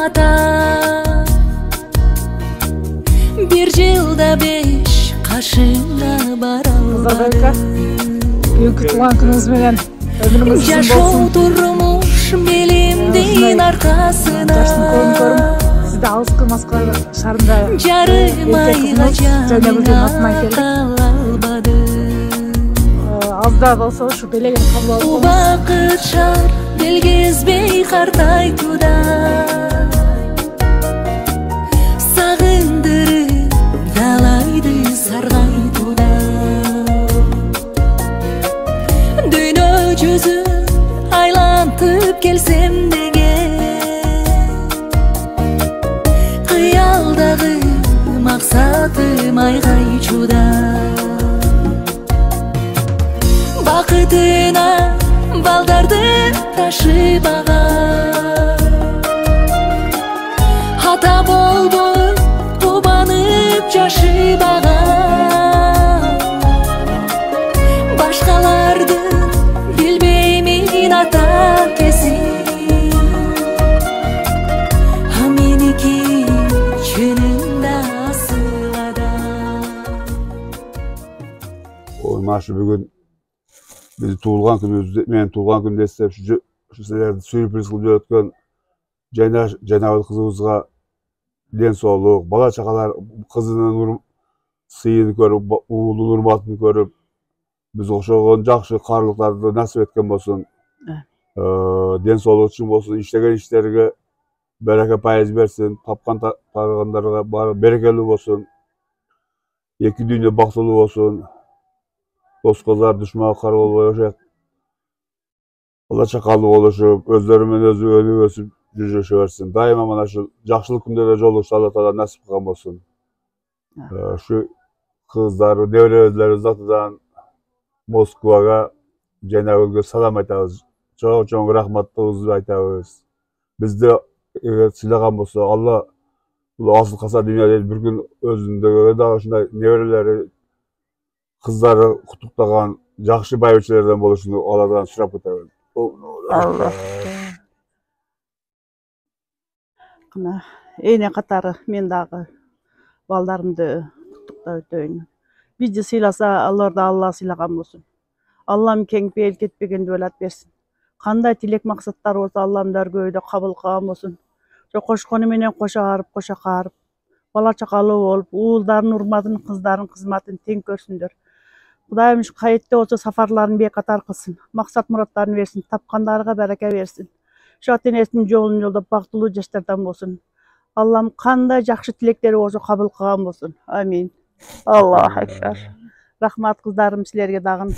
ата. Bir жылда 5 кашыңа бара албады. Бүгүнкү туулган күнүңүз менен өмүрүңүз uzun Жашоо болсун. турмуш билимдин аркасына. Сизде алыскы Москва шаарында Жарымайга жаның кала албады. Азда болсо ушу белегин кабыл алып коюңуз. Убакыт шар белгизбей картайтууда. Сагындырып далайды саргайтууда. Дүйнө жүзүн айлантып келсем деге, кыялдагы максатым айгайчууда. Бакытына балдарды ташыбаган, ата болбой кубанып жашыбаган. Башкалардын билбеймин ата кесин, а меники чынында асыл адам. Ой, машы бүгүн биз туулган күнүбүздү, менин туулган күнүмдү эстеп, ушу силерди сюрприз кылып өткөн Жанабыл кызыбызга ден соолук, бала чакалар кызынын сыйын көрүп, уулунун урматын көрүп, биз окшогон жакшы каалыктарды насип эткен болсун. Ден соолук үчүн болсун, иштеген иштерге береке пайыз берсин, тапкан таргандарга баары берекелүү болсун. Эки дүйнө бактылуу болсун. Дос кыздар душманга кар болбой ошо бала чакалуу болушуп, өздөрү менен өзү өнүп өсүп жүрүшө берсин. Дайыма мына ушул жакшылык күндөрдө жолугушса Алла Таала насип кылган болсун. Ушу кыздар, неберелерибиз атынан Москвага, Жанабылга салам айтабыз. Чоң рахматтыбызды айтабыз. Бизди сыйлаган болсо, Алла бул асыл каса дүйнөдө bir күн өзүндөгү дагы ушундай неберелери, кыздары куттуктаган жакшы байбичелерден болушун Алладан сурап кетебин. Алла. Кына эне катары мен дагы балдарымды куттуктап өтөйүн. Бизди сыйласа, аларды Алла сыйлаган болсун. Аллам кең пейил кетпегенди белат берсин. Кандай тилек максаттар болсо Аллам дәргөйдө кабыл кылган болсун. Ошо кошкону менен коша арып, коша каарып, бала чакалуу болуп, уулдардын урматын, кыздардын кызматын тең көрсүндөр. Кудайым ушу кайетте болсо сафарларын бекатар кылсын, максат мураттарын берсин, тапкандарга барака берсин. Ушу ата-энесинин жолун жолдоп бактылуу жаштардан болсун. Аллам кандай жакшы тилектери болсо кабыл кылган болсун. Амин. Аллаху акбар. Рахмат кыздарым силерге дагы.